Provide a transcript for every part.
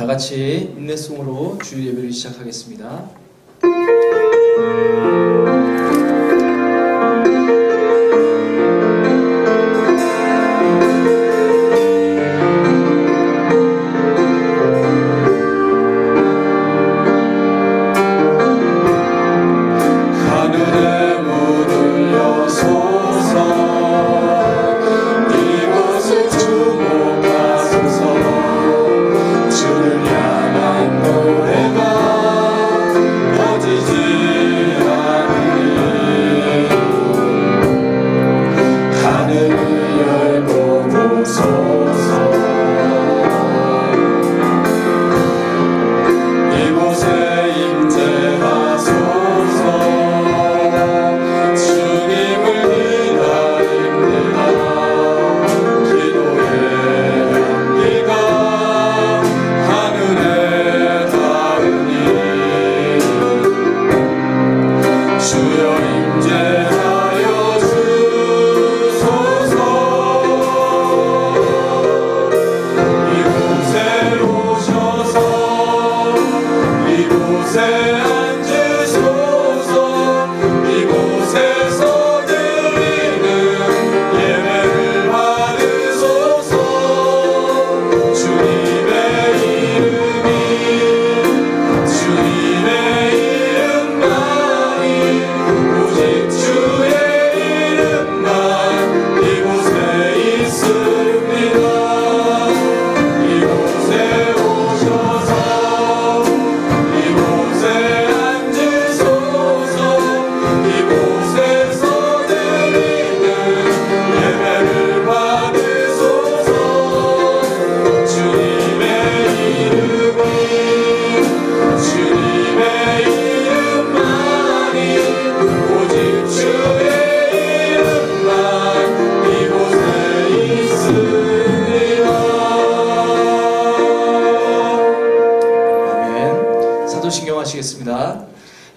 다 같이 인내송으로 주일 예배를 시작하겠습니다.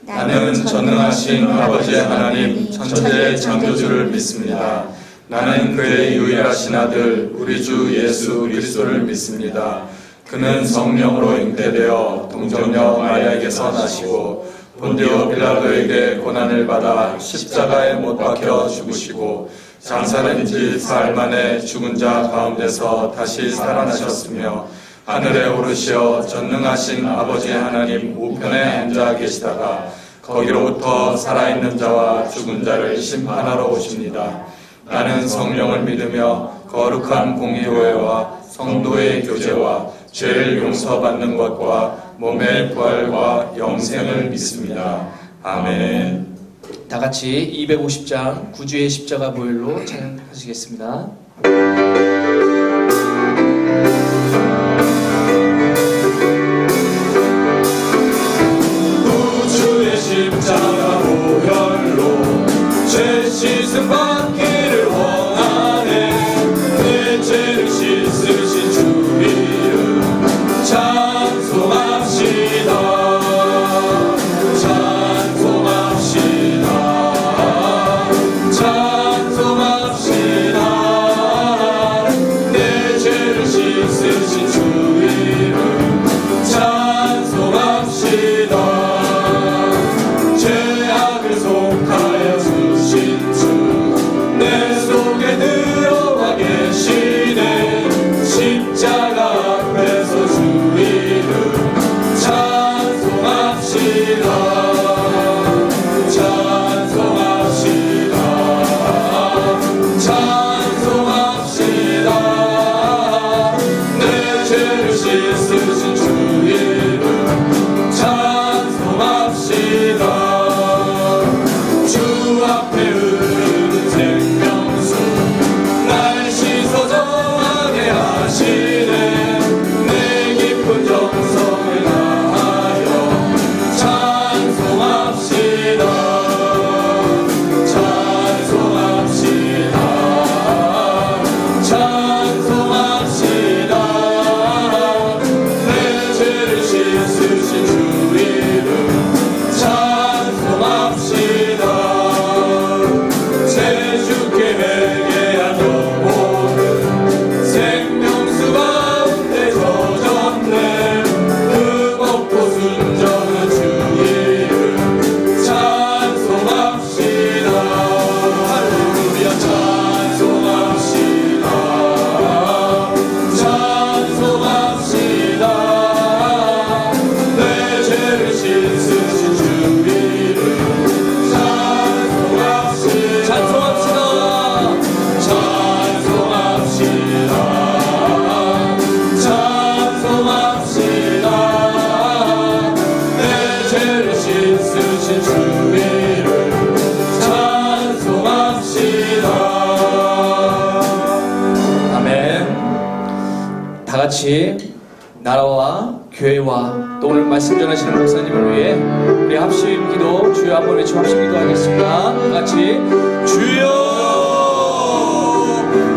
나는 전능하신 아버지 하나님 천지의 창조주를 믿습니다. 나는 그의 유일하신 아들 우리 주 예수 그리스도를 믿습니다. 그는 성령으로 잉태되어 동정녀 마리아에게서 나시고 본디오 빌라도에게 고난을 받아 십자가에 못 박혀 죽으시고 장사된 지 사흘 만에 죽은 자 가운데서 다시 살아나셨으며 하늘에 오르시어 전능하신 아버지 하나님 우편에 앉아 계시다가 거기로부터 살아있는 자와 죽은 자를 심판하러 오십니다. 나는 성령을 믿으며 거룩한 공의교회와 성도의 교제와 죄를 용서받는 것과 몸의 부활과 영생을 믿습니다. 아멘. 다 같이 250장 구주의 십자가 보혈로 찬양하시겠습니다. 구주의 십자가 보혈로 죄 씻음 받기를 원하네. 내 죄를 씻으신 주 이름 찬송합시다. 찬송합시다. 쓰신 주 이름 찬송합시다. 아멘. 다 같이 나라와 교회와 또 오늘 말씀 전하시는 목사님을 위해 우리 합심 기도 주여 한번 외치고 합심 기도하겠습니다. 다 같이 주여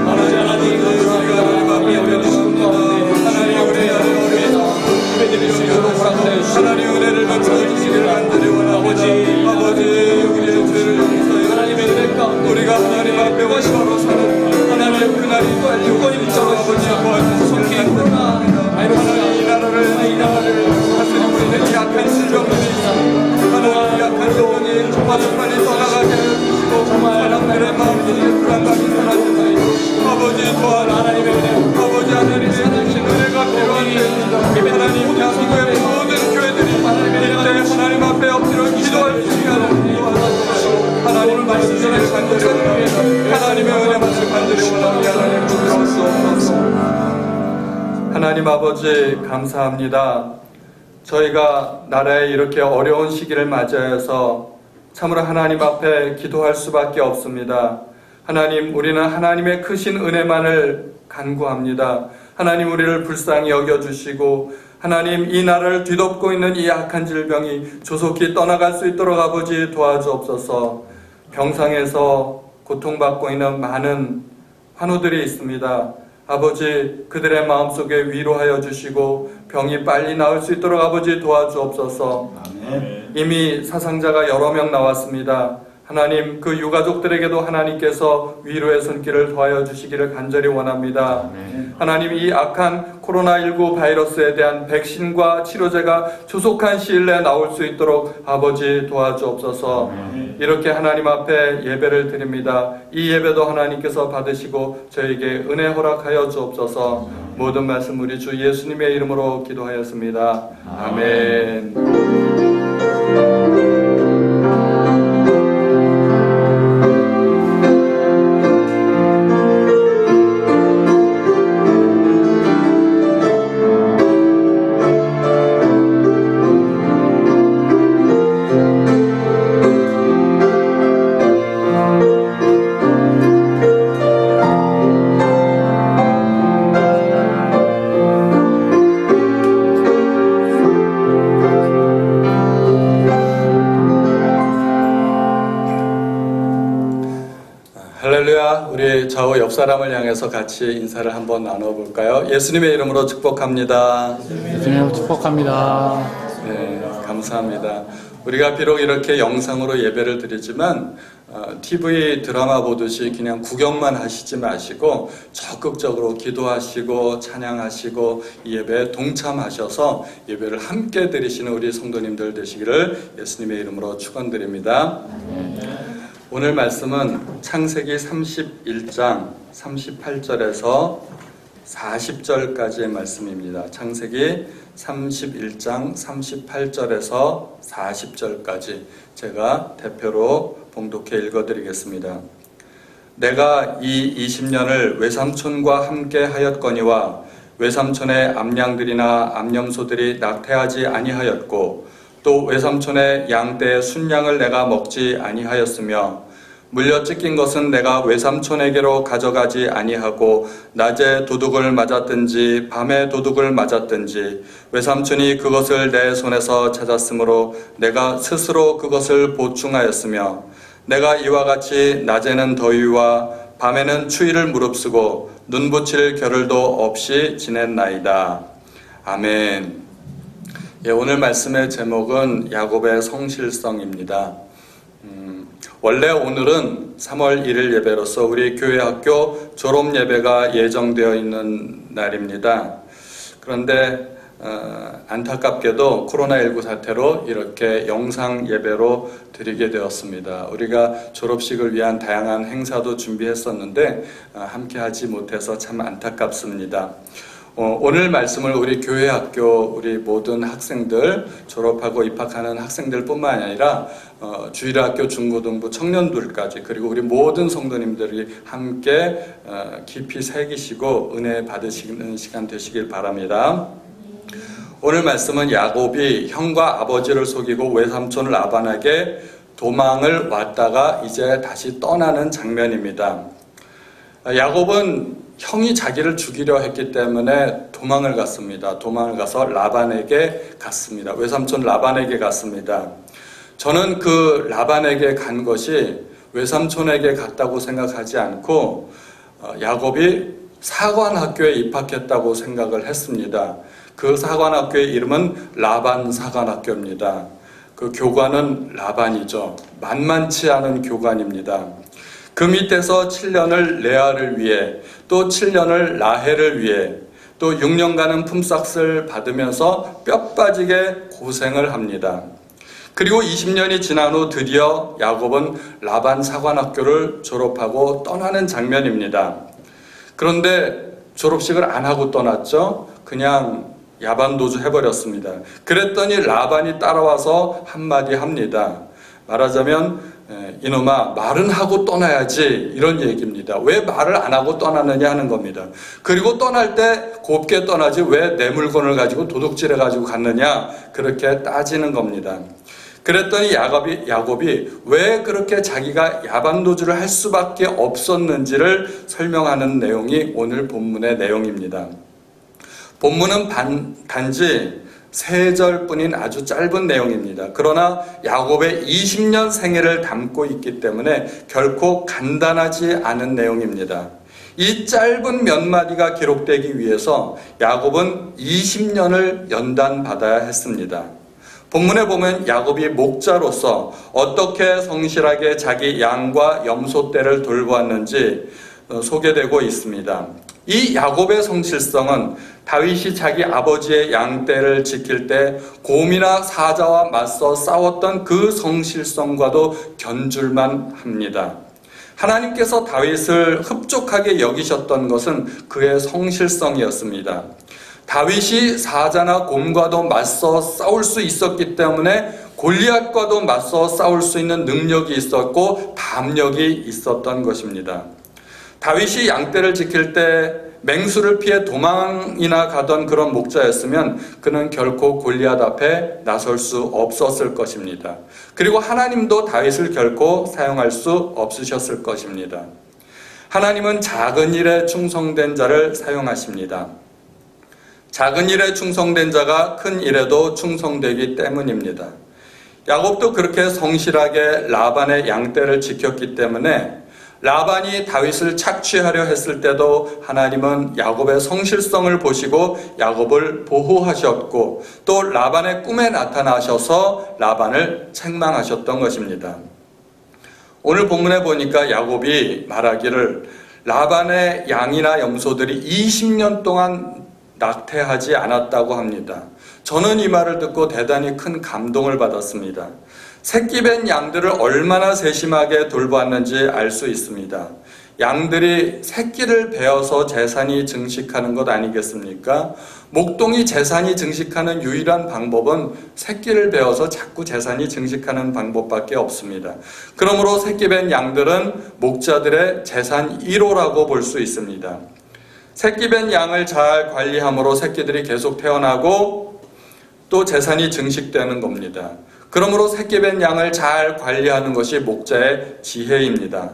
하나님 우리 어려운 시간 가운데 하나님 우리 예배드릴 수 있도록 허락하여 주시고 하나님 은혜를 넘쳐주시기를 간절히 원합니다. 아버지 우리의 죄를 용서해 하나님의 은혜 가운데 우리가 하나님 앞에 원수로 사는 하나님의 그날이 빨리 오고 있도록 아버지 도와주시기를 간절합니다. 하나님 이 나라를 다스리고 있는 이 약한 실정들이 하나님 이 약한 영혼이 정말 빨리 떠나가게 해주시고 사람들의 마음속에 불안감이 사라지나이다. 아버지 도와라. 하나님의 은혜 아버지 하나님의 은혜가 필요한데 하나님 대한민국의 모든 교회들이 이때 하나님 앞에 엎드려 기도할 시간을 도와주시고 하나님 말씀 전에 간절히 원합니다. 하나님의 은혜 말씀 간절히 원합니다. 하나님 주옵소서. 하나님 아버지 감사합니다. 저희가 나라에 이렇게 어려운 시기를 맞이해서 참으로 하나님 앞에 기도할 수밖에 없습니다. 하나님 우리는 하나님의 크신 은혜만을 간구합니다. 하나님 우리를 불쌍히 여겨주시고 하나님 이 나라를 뒤덮고 있는 이 악한 질병이 조속히 떠나갈 수 있도록 아버지 도와주옵소서. 병상에서 고통받고 있는 많은 환우들이 있습니다. 아버지 그들의 마음속에 위로하여 주시고 병이 빨리 나을 수 있도록 아버지 도와주옵소서. 아멘. 이미 사상자가 여러 명 나왔습니다. 하나님 그 유가족들에게도 하나님께서 위로의 손길을 더하여 주시기를 간절히 원합니다. 아멘. 하나님 이 악한 코로나19 바이러스에 대한 백신과 치료제가 조속한 시일 내에 나올 수 있도록 아버지 도와주옵소서. 아멘. 이렇게 하나님 앞에 예배를 드립니다. 이 예배도 하나님께서 받으시고 저에게 은혜 허락하여 주옵소서. 모든 말씀 우리 주 예수님의 이름으로 기도하였습니다. 아멘. 할렐루야. 우리 좌우 옆 사람을 향해서 같이 인사를 한번 나눠볼까요? 예수님의 이름으로 축복합니다. 예수님 축복합니다. 네, 감사합니다. 우리가 비록 이렇게 영상으로 예배를 드리지만 TV 드라마 보듯이 그냥 구경만 하시지 마시고 적극적으로 기도하시고 찬양하시고 이 예배에 동참하셔서 예배를 함께 드리시는 우리 성도님들 되시기를 예수님의 이름으로 축원드립니다. 오늘 말씀은 창세기 31장 38절에서 40절까지의 말씀입니다. 창세기 31장 38절에서 40절까지 제가 대표로 봉독해 읽어드리겠습니다. 내가 이 20년을 외삼촌과 함께 하였거니와 외삼촌의 암양들이나 암염소들이 낙태하지 아니하였고 또 외삼촌의 양떼의 순양을 내가 먹지 아니하였으며 물려 찢긴 것은 내가 외삼촌에게로 가져가지 아니하고 낮에 도둑을 맞았든지 밤에 도둑을 맞았든지 외삼촌이 그것을 내 손에서 찾았으므로 내가 스스로 그것을 보충하였으며 내가 이와 같이 낮에는 더위와 밤에는 추위를 무릅쓰고 눈 붙일 겨를도 없이 지냈나이다. 아멘. 예, 오늘 말씀의 제목은 야곱의 성실성입니다. 원래 오늘은 3월 1일 예배로서 우리 교회 학교 졸업 예배가 예정되어 있는 날입니다. 그런데 안타깝게도 코로나19 사태로 이렇게 영상 예배로 드리게 되었습니다. 우리가 졸업식을 위한 다양한 행사도 준비했었는데 함께 하지 못해서 참 안타깝습니다. 오늘 말씀을 우리 교회 학교 우리 모든 학생들 졸업하고 입학하는 학생들 뿐만 아니라 주일학교 중고등부 청년들까지 그리고 우리 모든 성도님들이 함께 깊이 새기시고 은혜 받으시는 시간 되시길 바랍니다. 오늘 말씀은 야곱이 형과 아버지를 속이고 외삼촌 라반에게 도망을 왔다가 이제 다시 떠나는 장면입니다. 야곱은 형이 자기를 죽이려 했기 때문에 도망을 갔습니다. 도망을 가서 라반에게 갔습니다. 외삼촌 라반에게 갔습니다. 저는 그 라반에게 간 것이 외삼촌에게 갔다고 생각하지 않고 야곱이 사관학교에 입학했다고 생각을 했습니다. 그 사관학교의 이름은 라반 사관학교입니다. 그 교관은 라반이죠. 만만치 않은 교관입니다. 그 밑에서 7년을 레아를 위해, 또 7년을 라헬을 위해, 또 6년간은 품삯을 받으면서 뼈 빠지게 고생을 합니다. 그리고 20년이 지난 후 드디어 야곱은 라반 사관학교를 졸업하고 떠나는 장면입니다. 그런데 졸업식을 안 하고 떠났죠. 그냥 야반도주 해버렸습니다. 그랬더니 라반이 따라와서 한마디 합니다. 말하자면 이놈아, 말은 하고 떠나야지, 이런 얘기입니다. 왜 말을 안 하고 떠나느냐 하는 겁니다. 그리고 떠날 때 곱게 떠나지 왜 내 물건을 가지고 도둑질해 가지고 갔느냐, 그렇게 따지는 겁니다. 그랬더니 야곱이 왜 그렇게 자기가 야반도주를 할 수밖에 없었는지를 설명하는 내용이 오늘 본문의 내용입니다. 본문은 단지 3절뿐인 아주 짧은 내용입니다. 그러나 야곱의 20년 생애를 담고 있기 때문에 결코 간단하지 않은 내용입니다. 이 짧은 몇 마디가 기록되기 위해서 야곱은 20년을 연단받아야 했습니다. 본문에 보면 야곱이 목자로서 어떻게 성실하게 자기 양과 염소떼를 돌보았는지 소개되고 있습니다. 이 야곱의 성실성은 다윗이 자기 아버지의 양떼를 지킬 때 곰이나 사자와 맞서 싸웠던 그 성실성과도 견줄만 합니다. 하나님께서 다윗을 흡족하게 여기셨던 것은 그의 성실성이었습니다. 다윗이 사자나 곰과도 맞서 싸울 수 있었기 때문에 골리앗과도 맞서 싸울 수 있는 능력이 있었고 담력이 있었던 것입니다. 다윗이 양떼를 지킬 때 맹수를 피해 도망이나 가던 그런 목자였으면 그는 결코 골리앗 앞에 나설 수 없었을 것입니다. 그리고 하나님도 다윗을 결코 사용할 수 없으셨을 것입니다. 하나님은 작은 일에 충성된 자를 사용하십니다. 작은 일에 충성된 자가 큰 일에도 충성되기 때문입니다. 야곱도 그렇게 성실하게 라반의 양떼를 지켰기 때문에 라반이 다윗을 착취하려 했을 때도 하나님은 야곱의 성실성을 보시고 야곱을 보호하셨고 또 라반의 꿈에 나타나셔서 라반을 책망하셨던 것입니다. 오늘 본문에 보니까 야곱이 말하기를 라반의 양이나 염소들이 20년 동안 낙태하지 않았다고 합니다. 저는 이 말을 듣고 대단히 큰 감동을 받았습니다. 새끼 뵌 양들을 얼마나 세심하게 돌보았는지 알 수 있습니다. 양들이 새끼를 베어서 재산이 증식하는 것 아니겠습니까? 목동이 재산이 증식하는 유일한 방법은 새끼를 베어서 자꾸 재산이 증식하는 방법밖에 없습니다. 그러므로 새끼 뵌 양들은 목자들의 재산 1호라고 볼 수 있습니다. 새끼 뵌 양을 잘 관리함으로 새끼들이 계속 태어나고 또 재산이 증식되는 겁니다. 그러므로 새끼 뵌 양을 잘 관리하는 것이 목자의 지혜입니다.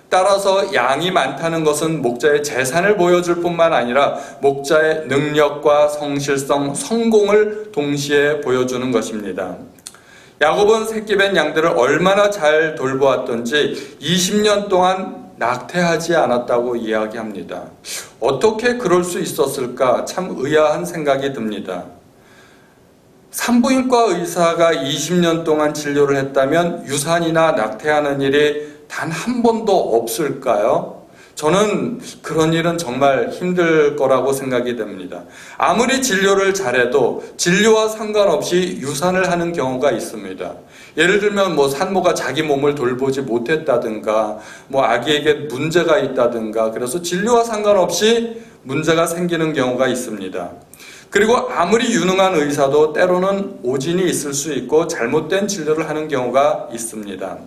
따라서 양이 많다는 것은 목자의 재산을 보여줄 뿐만 아니라 목자의 능력과 성실성, 성공을 동시에 보여주는 것입니다. 야곱은 새끼 뵌 양들을 얼마나 잘 돌보았던지 20년 동안 낙태하지 않았다고 이야기합니다. 어떻게 그럴 수 있었을까 참 의아한 생각이 듭니다. 산부인과 의사가 20년 동안 진료를 했다면 유산이나 낙태하는 일이 단 한 번도 없을까요? 저는 그런 일은 정말 힘들 거라고 생각이 됩니다. 아무리 진료를 잘해도 진료와 상관없이 유산을 하는 경우가 있습니다. 예를 들면 산모가 자기 몸을 돌보지 못했다든가 아기에게 문제가 있다든가 그래서 진료와 상관없이 문제가 생기는 경우가 있습니다. 그리고 아무리 유능한 의사도 때로는 오진이 있을 수 있고 잘못된 진료를 하는 경우가 있습니다.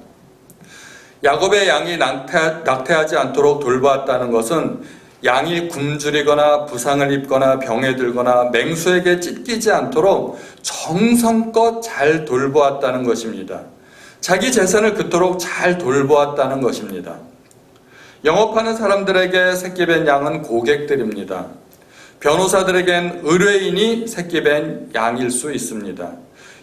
야곱의 양이 낙태하지 않도록 돌보았다는 것은 양이 굶주리거나 부상을 입거나 병에 들거나 맹수에게 찢기지 않도록 정성껏 잘 돌보았다는 것입니다. 자기 재산을 그토록 잘 돌보았다는 것입니다. 영업하는 사람들에게 새끼 뵌 양은 고객들입니다. 변호사들에겐 의뢰인이 새끼 뵌 양일 수 있습니다.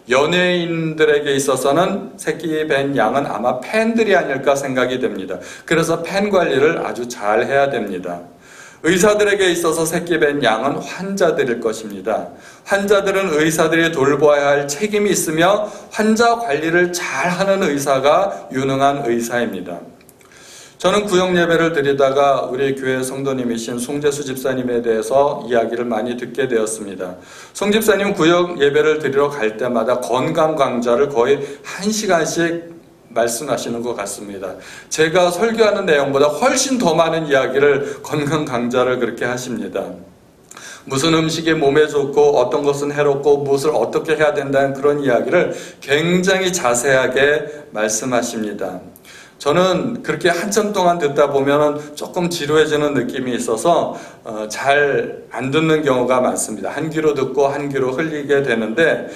연예인들에게 있어서는 새끼 뵌 양은 아마 팬들이 아닐까 생각이 됩니다. 그래서 팬 관리를 아주 잘 해야 됩니다. 의사들에게 있어서 새끼 뵌 양은 환자들일 것입니다. 환자들은 의사들이 돌보아야 할 책임이 있으며 환자 관리를 잘하는 의사가 유능한 의사입니다. 저는 구역 예배를 드리다가 우리 교회 성도님이신 송재수 집사님에 대해서 이야기를 많이 듣게 되었습니다. 송 집사님 구역 예배를 드리러 갈 때마다 건강 강좌를 거의 1시간씩 말씀하시는 것 같습니다. 제가 설교하는 내용보다 훨씬 더 많은 이야기를 건강 강좌를 그렇게 하십니다. 무슨 음식이 몸에 좋고 어떤 것은 해롭고 무엇을 어떻게 해야 된다는 그런 이야기를 굉장히 자세하게 말씀하십니다. 저는 그렇게 한참 동안 듣다 보면 조금 지루해지는 느낌이 있어서 잘 안 듣는 경우가 많습니다. 한 귀로 듣고 한 귀로 흘리게 되는데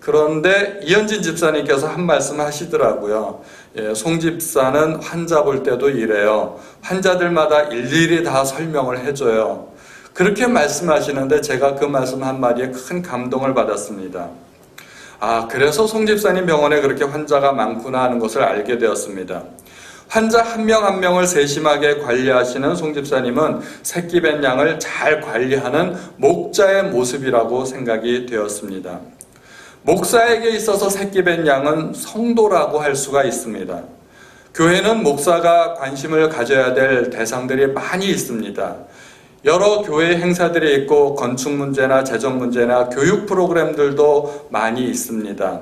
그런데 이현진 집사님께서 한 말씀 하시더라고요. 송 집사는 환자 볼 때도 이래요. 환자들마다 일일이 다 설명을 해줘요. 그렇게 말씀하시는데 제가 그 말씀 한마디에 큰 감동을 받았습니다. 그래서 송 집사님 병원에 그렇게 환자가 많구나 하는 것을 알게 되었습니다. 환자 한 명 한 명을 세심하게 관리하시는 송 집사님은 새끼 뵌 양을 잘 관리하는 목자의 모습이라고 생각이 되었습니다. 목사에게 있어서 새끼 뵌 양은 성도라고 할 수가 있습니다. 교회는 목사가 관심을 가져야 될 대상들이 많이 있습니다. 여러 교회 행사들이 있고 건축 문제나 재정 문제나 교육 프로그램들도 많이 있습니다.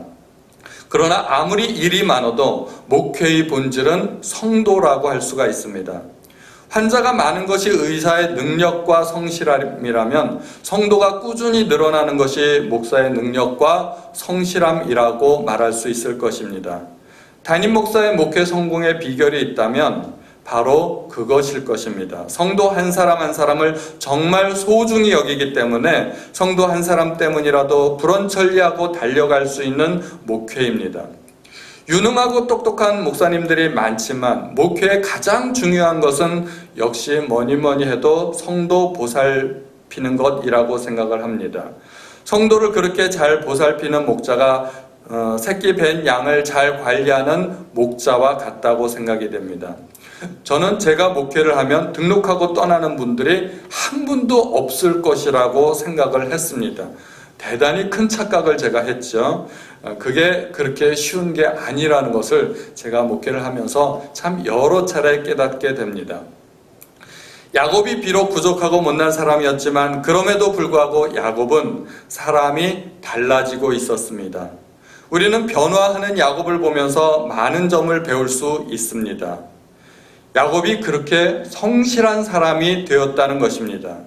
그러나 아무리 일이 많아도 목회의 본질은 성도라고 할 수가 있습니다. 환자가 많은 것이 의사의 능력과 성실함이라면 성도가 꾸준히 늘어나는 것이 목사의 능력과 성실함이라고 말할 수 있을 것입니다. 담임 목사의 목회 성공의 비결이 있다면 바로 그것일 것입니다. 성도 한 사람 한 사람을 정말 소중히 여기기 때문에 성도 한 사람 때문이라도 불원천리하고 달려갈 수 있는 목회입니다. 유능하고 똑똑한 목사님들이 많지만 목회의 가장 중요한 것은 역시 뭐니 해도 성도 보살피는 것이라고 생각을 합니다. 성도를 그렇게 잘 보살피는 목자가 새끼 뵌 양을 잘 관리하는 목자와 같다고 생각이 됩니다. 저는 제가 목회를 하면 등록하고 떠나는 분들이 한 분도 없을 것이라고 생각을 했습니다. 대단히 큰 착각을 제가 했죠. 그게 그렇게 쉬운 게 아니라는 것을 제가 목회를 하면서 참 여러 차례 깨닫게 됩니다. 야곱이 비록 부족하고 못난 사람이었지만 그럼에도 불구하고 야곱은 사람이 달라지고 있었습니다. 우리는 변화하는 야곱을 보면서 많은 점을 배울 수 있습니다. 야곱이 그렇게 성실한 사람이 되었다는 것입니다.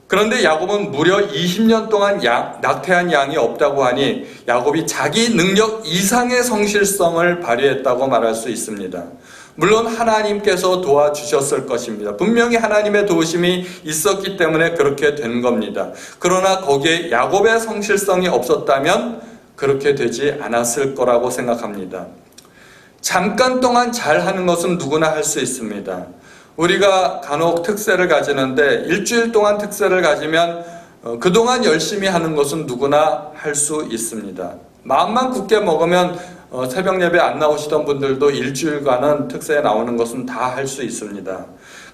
그런데 야곱은 무려 20년 동안 낙태한 양이 없다고 하니 야곱이 자기 능력 이상의 성실성을 발휘했다고 말할 수 있습니다. 물론 하나님께서 도와주셨을 것입니다. 분명히 하나님의 도우심이 있었기 때문에 그렇게 된 겁니다. 그러나 거기에 야곱의 성실성이 없었다면 그렇게 되지 않았을 거라고 생각합니다. 잠깐 동안 잘하는 것은 누구나 할 수 있습니다. 우리가 간혹 특세를 가지는데 일주일 동안 특세를 가지면 그동안 열심히 하는 것은 누구나 할 수 있습니다. 마음만 굳게 먹으면 새벽 예배 안 나오시던 분들도 일주일간은 특세에 나오는 것은 다 할 수 있습니다.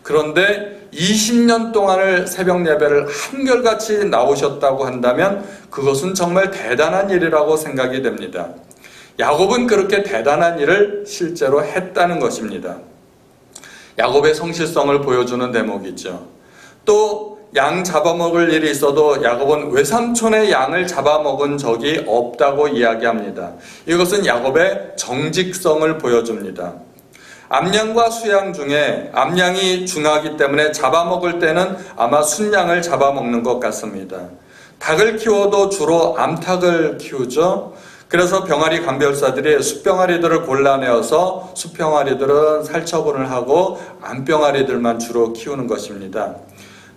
그런데 20년 동안을 새벽 예배를 한결같이 나오셨다고 한다면 그것은 정말 대단한 일이라고 생각이 됩니다. 야곱은 그렇게 대단한 일을 실제로 했다는 것입니다. 야곱의 성실성을 보여주는 대목이죠. 또 양 잡아먹을 일이 있어도 야곱은 외삼촌의 양을 잡아먹은 적이 없다고 이야기합니다. 이것은 야곱의 정직성을 보여줍니다. 암양과 수양 중에 암양이 중하기 때문에 잡아먹을 때는 아마 순양을 잡아먹는 것 같습니다. 닭을 키워도 주로 암탉을 키우죠. 그래서 병아리 감별사들이 숫병아리들을 골라내어서 숫병아리들은 살처분을 하고 암병아리들만 주로 키우는 것입니다.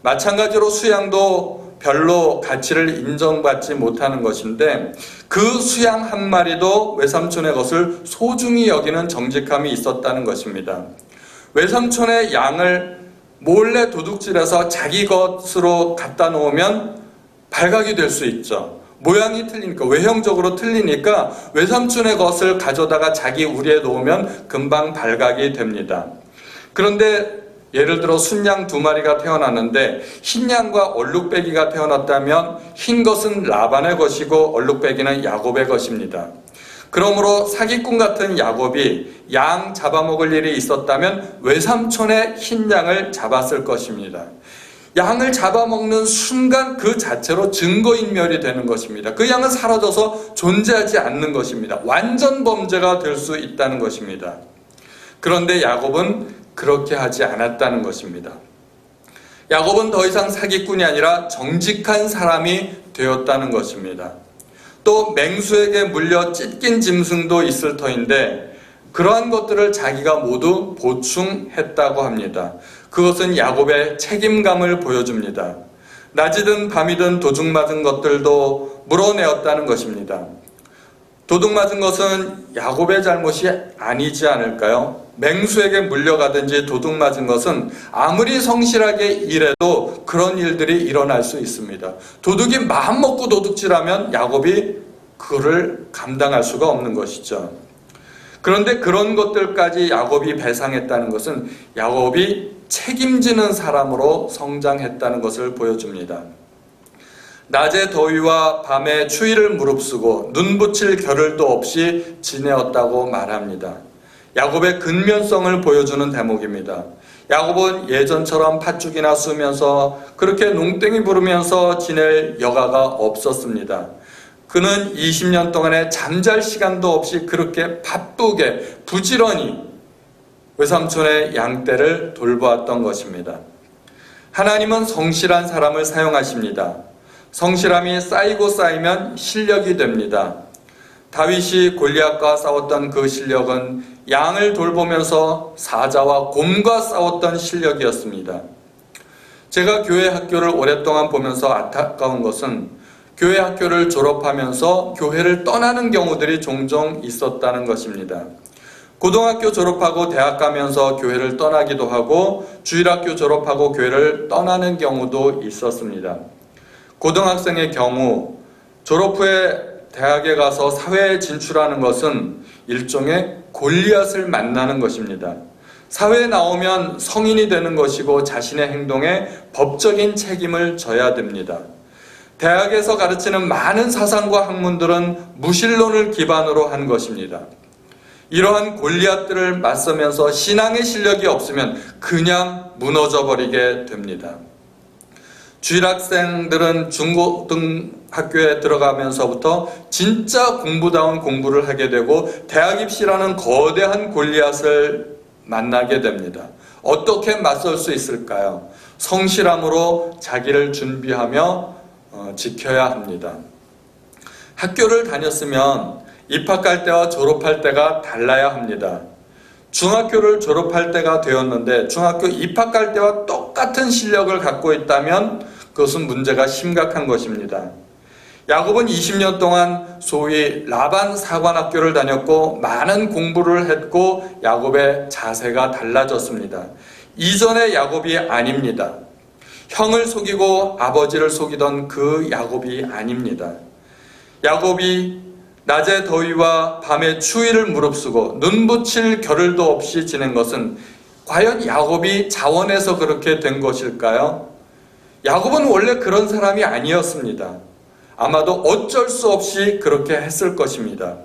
마찬가지로 수양도 별로 가치를 인정받지 못하는 것인데 그 수양 한 마리도 외삼촌의 것을 소중히 여기는 정직함이 있었다는 것입니다. 외삼촌의 양을 몰래 도둑질해서 자기 것으로 갖다 놓으면 발각이 될 수 있죠. 모양이 틀리니까, 외형적으로 틀리니까 외삼촌의 것을 가져다가 자기 우리에 놓으면 금방 발각이 됩니다. 그런데 예를 들어 순양 2마리가 태어났는데 흰양과 얼룩배기가 태어났다면 흰 것은 라반의 것이고 얼룩배기는 야곱의 것입니다. 그러므로 사기꾼 같은 야곱이 양 잡아먹을 일이 있었다면 외삼촌의 흰 양을 잡았을 것입니다. 양을 잡아먹는 순간 그 자체로 증거인멸이 되는 것입니다. 그 양은 사라져서 존재하지 않는 것입니다. 완전 범죄가 될 수 있다는 것입니다. 그런데 야곱은 그렇게 하지 않았다는 것입니다. 야곱은 더 이상 사기꾼이 아니라 정직한 사람이 되었다는 것입니다. 또 맹수에게 물려 찢긴 짐승도 있을 터인데 그러한 것들을 자기가 모두 보충했다고 합니다. 그것은 야곱의 책임감을 보여줍니다. 낮이든 밤이든 도둑 맞은 것들도 물어내었다는 것입니다. 도둑 맞은 것은 야곱의 잘못이 아니지 않을까요? 맹수에게 물려가든지 도둑 맞은 것은 아무리 성실하게 일해도 그런 일들이 일어날 수 있습니다. 도둑이 마음먹고 도둑질하면 야곱이 그거를 감당할 수가 없는 것이죠. 그런데 그런 것들까지 야곱이 배상했다는 것은 야곱이 책임지는 사람으로 성장했다는 것을 보여줍니다. 낮의 더위와 밤의 추위를 무릅쓰고 눈 붙일 겨를도 없이 지내었다고 말합니다. 야곱의 근면성을 보여주는 대목입니다. 야곱은 예전처럼 팥죽이나 쑤면서 그렇게 농땡이 부르면서 지낼 여가가 없었습니다. 그는 20년 동안에 잠잘 시간도 없이 그렇게 바쁘게 부지런히 외삼촌의 양떼를 돌보았던 것입니다. 하나님은 성실한 사람을 사용하십니다. 성실함이 쌓이고 쌓이면 실력이 됩니다. 다윗이 골리앗과 싸웠던 그 실력은 양을 돌보면서 사자와 곰과 싸웠던 실력이었습니다. 제가 교회 학교를 오랫동안 보면서 안타까운 것은 교회 학교를 졸업하면서 교회를 떠나는 경우들이 종종 있었다는 것입니다. 고등학교 졸업하고 대학 가면서 교회를 떠나기도 하고 주일학교 졸업하고 교회를 떠나는 경우도 있었습니다. 고등학생의 경우 졸업 후에 대학에 가서 사회에 진출하는 것은 일종의 골리앗을 만나는 것입니다. 사회에 나오면 성인이 되는 것이고 자신의 행동에 법적인 책임을 져야 됩니다. 대학에서 가르치는 많은 사상과 학문들은 무신론을 기반으로 한 것입니다. 이러한 골리앗들을 맞서면서 신앙의 실력이 없으면 그냥 무너져 버리게 됩니다. 주일학생들은 중고등학교에 들어가면서부터 진짜 공부다운 공부를 하게 되고 대학 입시라는 거대한 골리앗을 만나게 됩니다. 어떻게 맞설 수 있을까요? 성실함으로 자기를 준비하며 지켜야 합니다. 학교를 다녔으면 입학할 때와 졸업할 때가 달라야 합니다. 중학교를 졸업할 때가 되었는데 중학교 입학할 때와 똑같은 실력을 갖고 있다면 그것은 문제가 심각한 것입니다. 야곱은 20년 동안 소위 라반 사관학교를 다녔고 많은 공부를 했고 야곱의 자세가 달라졌습니다. 이전의 야곱이 아닙니다. 형을 속이고 아버지를 속이던 그 야곱이 아닙니다. 야곱이 낮의 더위와 밤의 추위를 무릅쓰고 눈 붙일 겨를도 없이 지낸 것은 과연 야곱이 자원해서 그렇게 된 것일까요? 야곱은 원래 그런 사람이 아니었습니다. 아마도 어쩔 수 없이 그렇게 했을 것입니다.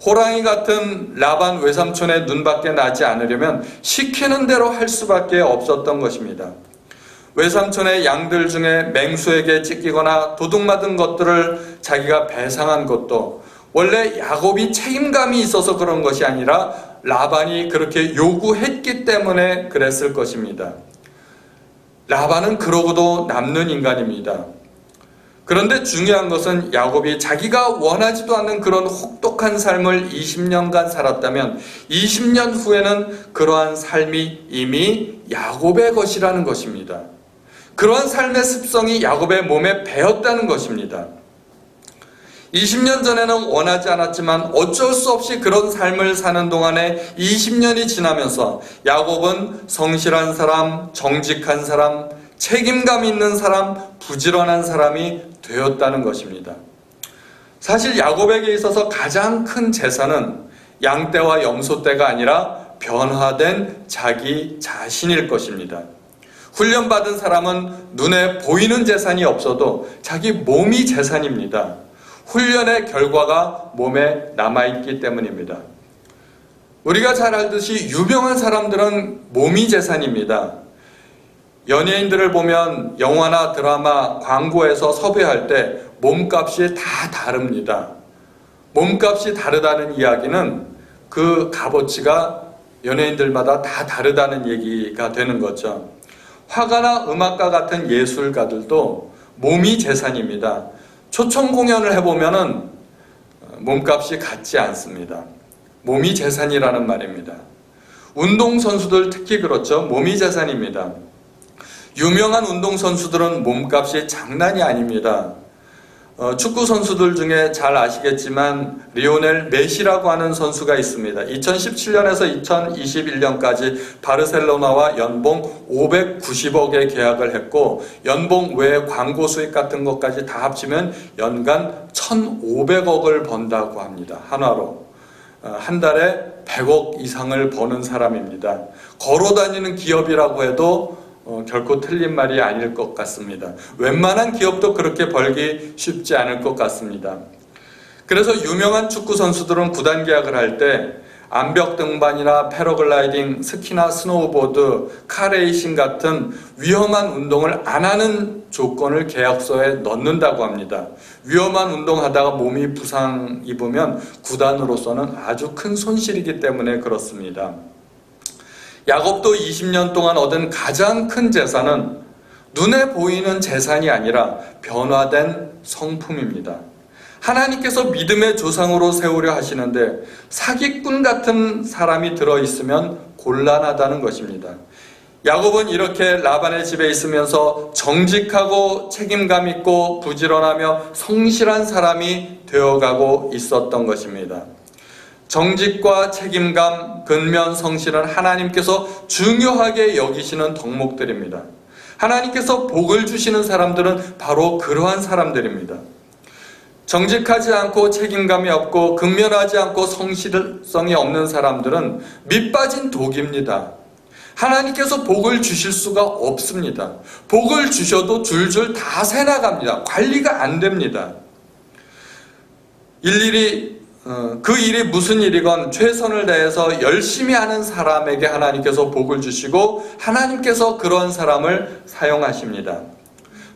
호랑이 같은 라반 외삼촌의 눈밖에 나지 않으려면 시키는 대로 할 수밖에 없었던 것입니다. 외삼촌의 양들 중에 맹수에게 찢기거나 도둑맞은 것들을 자기가 배상한 것도 원래 야곱이 책임감이 있어서 그런 것이 아니라 라반이 그렇게 요구했기 때문에 그랬을 것입니다. 라반은 그러고도 남는 인간입니다. 그런데 중요한 것은 야곱이 자기가 원하지도 않는 그런 혹독한 삶을 20년간 살았다면 20년 후에는 그러한 삶이 이미 야곱의 것이라는 것입니다. 그러한 삶의 습성이 야곱의 몸에 배었다는 것입니다. 20년 전에는 원하지 않았지만 어쩔 수 없이 그런 삶을 사는 동안에 20년이 지나면서 야곱은 성실한 사람, 정직한 사람, 책임감 있는 사람, 부지런한 사람이 되었다는 것입니다. 사실 야곱에게 있어서 가장 큰 재산은 양떼와 염소떼가 아니라 변화된 자기 자신일 것입니다. 훈련받은 사람은 눈에 보이는 재산이 없어도 자기 몸이 재산입니다. 훈련의 결과가 몸에 남아있기 때문입니다. 우리가 잘 알듯이 유명한 사람들은 몸이 재산입니다. 연예인들을 보면 영화나 드라마, 광고에서 섭외할 때 몸값이 다 다릅니다. 몸값이 다르다는 이야기는 그 값어치가 연예인들마다 다 다르다는 얘기가 되는 거죠. 화가나 음악가 같은 예술가들도 몸이 재산입니다. 초청 공연을 해보면은 몸값이 같지 않습니다. 몸이 재산이라는 말입니다. 운동선수들 특히 그렇죠. 몸이 재산입니다. 유명한 운동선수들은 몸값이 장난이 아닙니다. 축구 선수들 중에 잘 아시겠지만 리오넬 메시라고 하는 선수가 있습니다. 2017년에서 2021년까지 바르셀로나와 연봉 590억에 계약을 했고 연봉 외에 광고 수익 같은 것까지 다 합치면 연간 1,500억을 번다고 합니다. 한화로. 한 달에 100억 이상을 버는 사람입니다. 걸어다니는 기업이라고 해도 결코 틀린 말이 아닐 것 같습니다. 웬만한 기업도 그렇게 벌기 쉽지 않을 것 같습니다. 그래서 유명한 축구 선수들은 구단 계약을 할 때 암벽 등반이나 패러글라이딩, 스키나 스노우보드, 카레이싱 같은 위험한 운동을 안 하는 조건을 계약서에 넣는다고 합니다. 위험한 운동하다가 몸이 부상 입으면 구단으로서는 아주 큰 손실이기 때문에 그렇습니다. 야곱도 20년 동안 얻은 가장 큰 재산은 눈에 보이는 재산이 아니라 변화된 성품입니다. 하나님께서 믿음의 조상으로 세우려 하시는데 사기꾼 같은 사람이 들어있으면 곤란하다는 것입니다. 야곱은 이렇게 라반의 집에 있으면서 정직하고 책임감 있고 부지런하며 성실한 사람이 되어가고 있었던 것입니다. 정직과 책임감, 근면, 성실은 하나님께서 중요하게 여기시는 덕목들입니다. 하나님께서 복을 주시는 사람들은 바로 그러한 사람들입니다. 정직하지 않고 책임감이 없고 근면하지 않고 성실성이 없는 사람들은 밑빠진 독입니다. 하나님께서 복을 주실 수가 없습니다. 복을 주셔도 줄줄 다 새나갑니다. 관리가 안 됩니다. 일일이 그 일이 무슨 일이건 최선을 다해서 열심히 하는 사람에게 하나님께서 복을 주시고 하나님께서 그런 사람을 사용하십니다.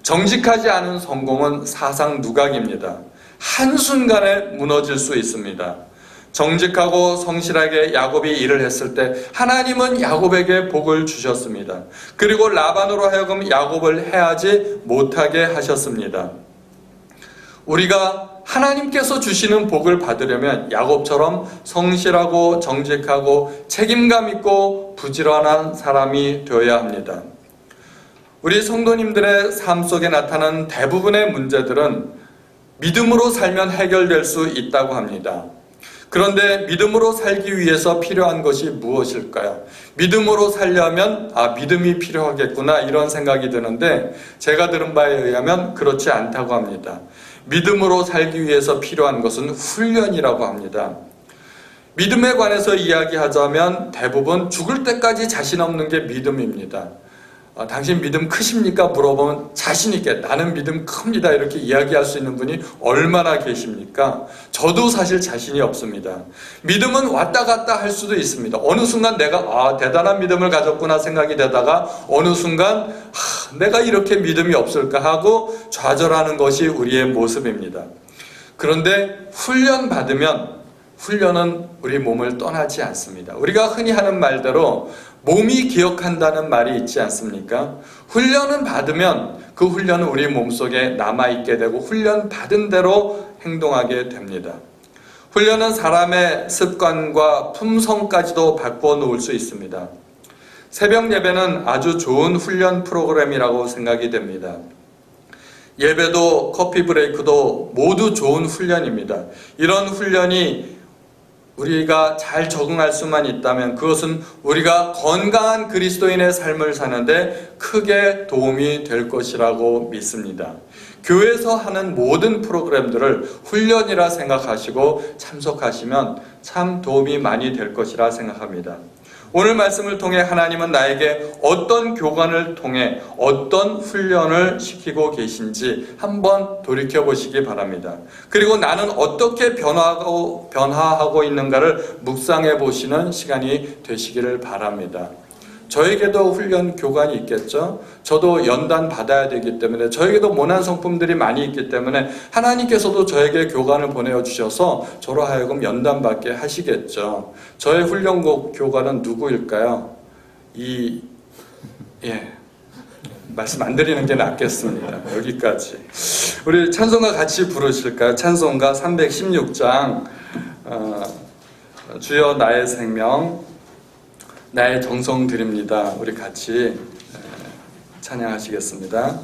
정직하지 않은 성공은 사상 누각입니다. 한순간에 무너질 수 있습니다. 정직하고 성실하게 야곱이 일을 했을 때 하나님은 야곱에게 복을 주셨습니다. 그리고 라반으로 하여금 야곱을 해하지 못하게 하셨습니다. 우리가 하나님께서 주시는 복을 받으려면 야곱처럼 성실하고 정직하고 책임감 있고 부지런한 사람이 되어야 합니다. 우리 성도님들의 삶 속에 나타나는 대부분의 문제들은 믿음으로 살면 해결될 수 있다고 합니다. 그런데 믿음으로 살기 위해서 필요한 것이 무엇일까요? 믿음으로 살려면 믿음이 필요하겠구나 이런 생각이 드는데 제가 들은 바에 의하면 그렇지 않다고 합니다. 믿음으로 살기 위해서 필요한 것은 훈련이라고 합니다. 믿음에 관해서 이야기하자면 대부분 죽을 때까지 자신 없는 게 믿음입니다. 당신 믿음 크십니까? 물어보면 자신 있게 나는 믿음 큽니다 이렇게 이야기할 수 있는 분이 얼마나 계십니까? 저도 사실 자신이 없습니다. 믿음은 왔다 갔다 할 수도 있습니다. 어느 순간 내가 대단한 믿음을 가졌구나 생각이 되다가 어느 순간 내가 이렇게 믿음이 없을까 하고 좌절하는 것이 우리의 모습입니다. 그런데 훈련받으면 훈련은 우리 몸을 떠나지 않습니다. 우리가 흔히 하는 말대로 몸이 기억한다는 말이 있지 않습니까? 훈련은 받으면 그 훈련은 우리 몸속에 남아있게 되고 훈련 받은 대로 행동하게 됩니다. 훈련은 사람의 습관과 품성까지도 바꾸어 놓을 수 있습니다. 새벽 예배는 아주 좋은 훈련 프로그램이라고 생각이 됩니다. 예배도 커피 브레이크도 모두 좋은 훈련입니다. 이런 훈련이 우리가 잘 적응할 수만 있다면 그것은 우리가 건강한 그리스도인의 삶을 사는데 크게 도움이 될 것이라고 믿습니다. 교회에서 하는 모든 프로그램들을 훈련이라 생각하시고 참석하시면 참 도움이 많이 될 것이라 생각합니다. 오늘 말씀을 통해 하나님은 나에게 어떤 교관을 통해 어떤 훈련을 시키고 계신지 한번 돌이켜 보시기 바랍니다. 그리고 나는 어떻게 변화하고 있는가를 묵상해 보시는 시간이 되시기를 바랍니다. 저에게도 훈련 교관이 있겠죠. 저도 연단 받아야 되기 때문에 저에게도 모난 성품들이 많이 있기 때문에 하나님께서도 저에게 교관을 보내주셔서 저로 하여금 연단 받게 하시겠죠. 저의 훈련 교관은 누구일까요? 말씀 안 드리는 게 낫겠습니다. 여기까지. 우리 찬송가 같이 부르실까요? 찬송가 316장 주여 나의 생명 나의 정성 드립니다. 우리 같이 찬양하시겠습니다.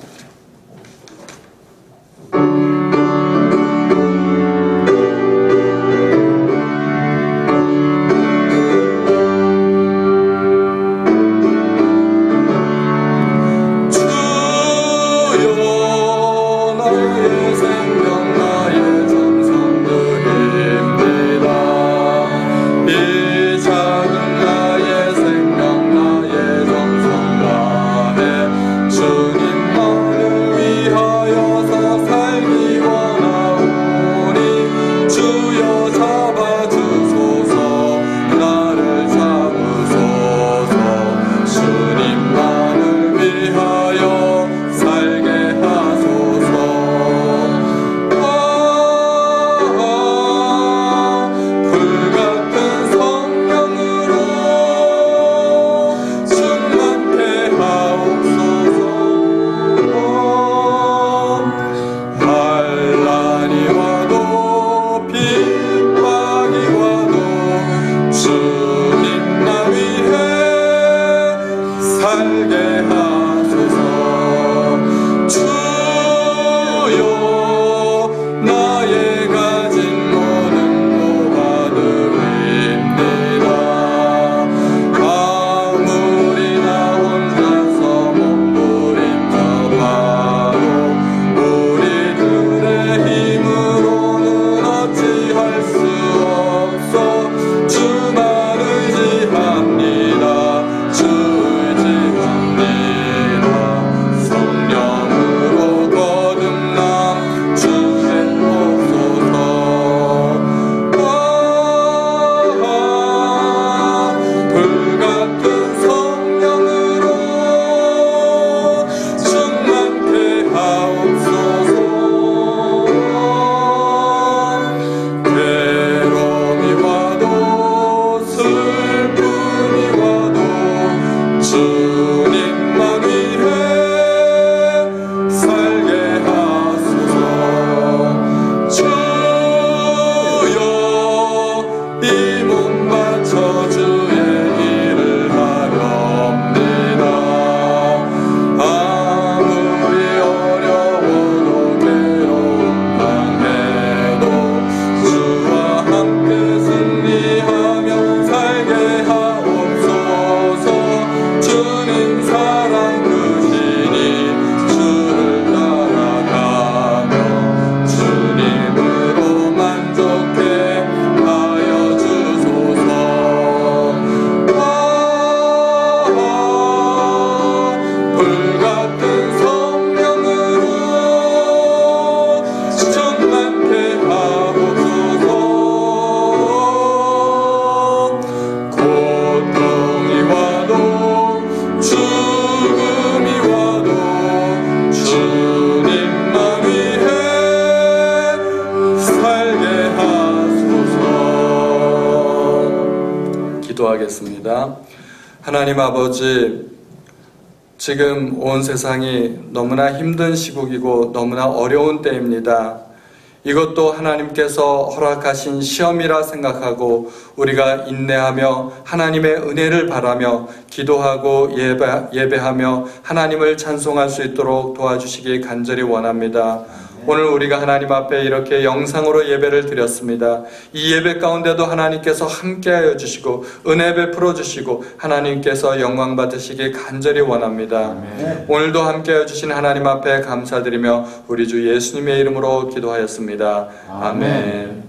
하나님 아버지, 지금 온 세상이 너무나 힘든 시국이고 너무나 어려운 때입니다. 이것도 하나님께서 허락하신 시험이라 생각하고 우리가 인내하며 하나님의 은혜를 바라며 기도하고 예배하며 하나님을 찬송할 수 있도록 도와주시기 간절히 원합니다. 오늘 우리가 하나님 앞에 이렇게 영상으로 예배를 드렸습니다. 이 예배 가운데도 하나님께서 함께하여 주시고 은혜 베풀어 주시고 하나님께서 영광 받으시기 간절히 원합니다. 오늘도 함께하여 주신 하나님 앞에 감사드리며 우리 주 예수님의 이름으로 기도하였습니다. 아멘.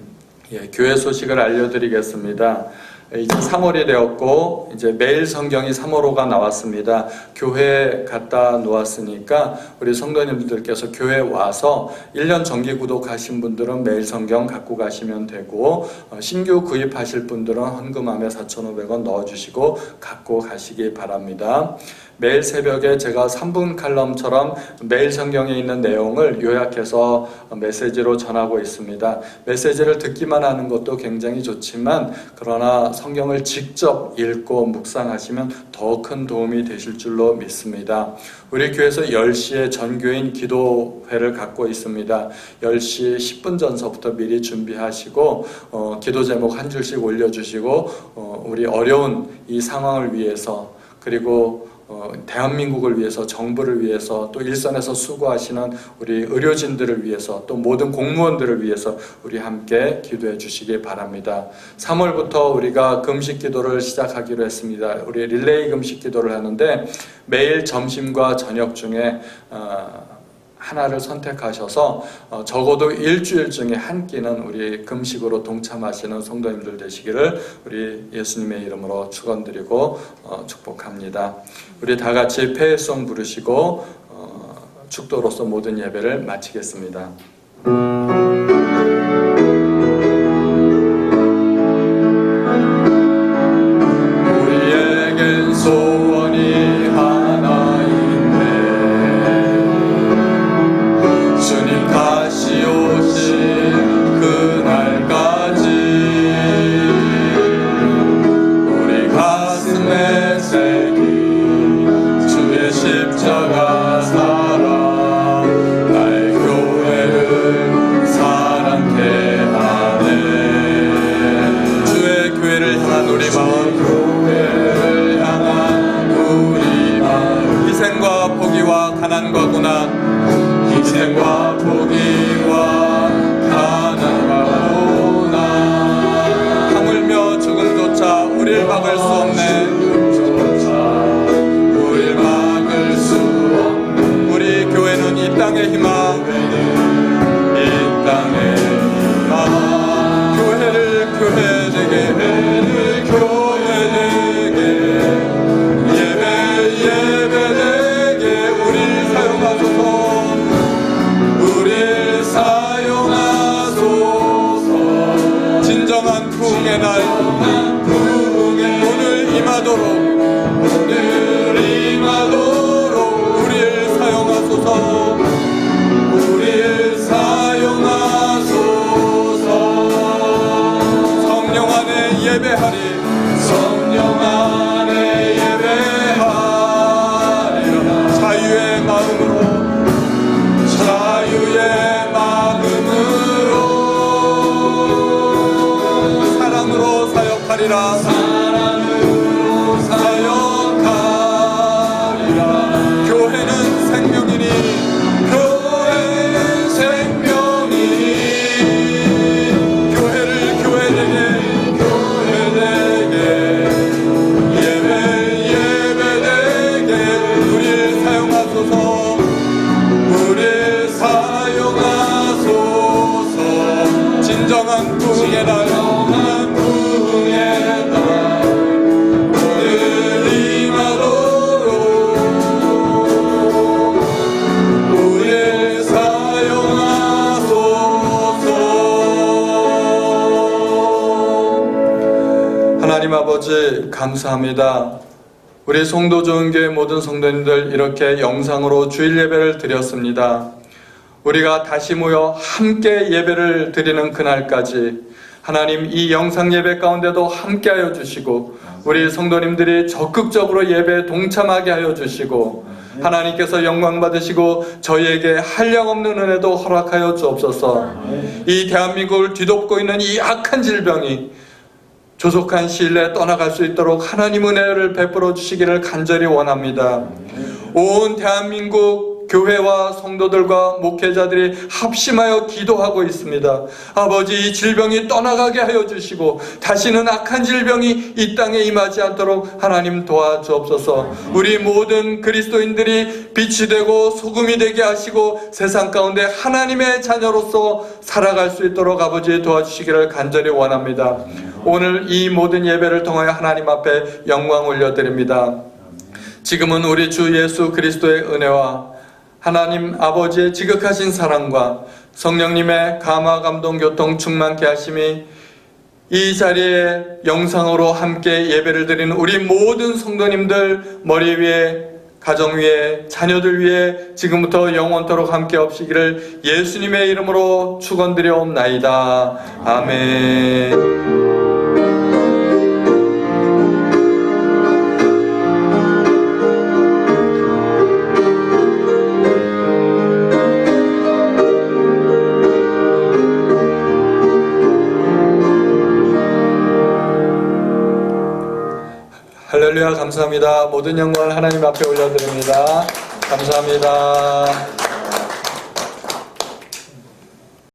예, 교회 소식을 알려드리겠습니다. 이제 3월이 되었고 이제 매일 성경이 3월호가 나왔습니다. 교회에 갖다 놓았으니까 우리 성도님들께서 교회에 와서 1년 정기 구독하신 분들은 매일 성경 갖고 가시면 되고 신규 구입하실 분들은 헌금함에 4,500원 넣어주시고 갖고 가시기 바랍니다. 매일 새벽에 제가 3분 칼럼처럼 매일 성경에 있는 내용을 요약해서 메시지로 전하고 있습니다. 메시지를 듣기만 하는 것도 굉장히 좋지만 그러나 성경을 직접 읽고 묵상하시면 더 큰 도움이 되실 줄로 믿습니다. 우리 교회에서 10시에 전교인 기도회를 갖고 있습니다. 10시 10분 전서부터 미리 준비하시고 기도 제목 한 줄씩 올려주시고 우리 어려운 이 상황을 위해서 그리고 대한민국을 위해서 정부를 위해서 또 일선에서 수고하시는 우리 의료진들을 위해서 또 모든 공무원들을 위해서 우리 함께 기도해 주시기 바랍니다. 3월부터 우리가 금식 기도를 시작하기로 했습니다. 우리 릴레이 금식 기도를 하는데 매일 점심과 저녁 중에 하나를 선택하셔서 적어도 일주일 중에 한 끼는 우리 금식으로 동참하시는 성도님들 되시기를 우리 예수님의 이름으로 축원드리고 축복합니다. 우리 다 같이 폐회송 부르시고 축도로서 모든 예배를 마치겠습니다. 우리에겐 소원이 하나인데 주님 다시 오신 그날까지 우리 가슴에 새긴 주의 십자가 사랑 나의 교회를 사랑케 하네. 주의 교회를 향한 우리 마음, 교회를 향한 우리 마음, 희생과 포기와 가난과 고난, 희생과 포기와 가난과 고난, 하물며 죽음조차 우릴 막을 수 없네. 우릴 막을 수 없네. 우리 교회는 이 땅의 희망, 이 땅의 희망. 교회를 교회되게, 교회되게, 예배되게 우릴 사용하소서. 우릴 사용하소서. 진정한 부흥의 날, 오늘 임하도록 우릴 사용하소서. 우릴 사용하소서. 성령 안에 예배하리, 성령 안에 예배하리라. 자유의 마음으로, 자유의 마음으로, 사랑으로 사역하리라. 사랑으로 사역하리라. 교회는 생명이니, 교회는 생명이니, 교회를 교회되게, 교회되게, 예배되게 우릴 사용하소서. 우릴 사용하소서. 진정한 부흥의 날, 부흥의 날, 오늘 임하도록 우릴 사용하소서. 하나님 아버지 감사합니다. 우리 송도 좋은 교회 모든 성도님들 이렇게 영상으로 주일 예배를 드렸습니다. 우리가 다시 모여 함께 예배를 드리는 그날까지 하나님 이 영상 예배 가운데도 함께하여 주시고 우리 성도님들이 적극적으로 예배에 동참하게 하여 주시고 하나님께서 영광 받으시고 저희에게 한량없는 은혜도 허락하여 주옵소서. 이 대한민국을 뒤덮고 있는 이 악한 질병이 조속한 시일 내에 떠나갈 수 있도록 하나님 은혜를 베풀어 주시기를 간절히 원합니다. 온 대한민국 교회와 성도들과 목회자들이 합심하여 기도하고 있습니다. 아버지, 이 질병이 떠나가게 하여 주시고 다시는 악한 질병이 이 땅에 임하지 않도록 하나님 도와주옵소서. 우리 모든 그리스도인들이 빛이 되고 소금이 되게 하시고 세상 가운데 하나님의 자녀로서 살아갈 수 있도록 아버지 도와주시기를 간절히 원합니다. 오늘 이 모든 예배를 통하여 하나님 앞에 영광 올려드립니다. 지금은 우리 주 예수 그리스도의 은혜와 하나님 아버지의 지극하신 사랑과 성령님의 감화 감동 교통 충만케 하심이 이 자리에 영상으로 함께 예배를 드리는 우리 모든 성도님들 머리 위에, 가정 위에, 자녀들 위에 지금부터 영원토록 함께 없시기를 예수님의 이름으로 축원드려옵나이다. 아멘. 할렐루야, 감사합니다. 모든 영광을 하나님 앞에 올려드립니다. 감사합니다.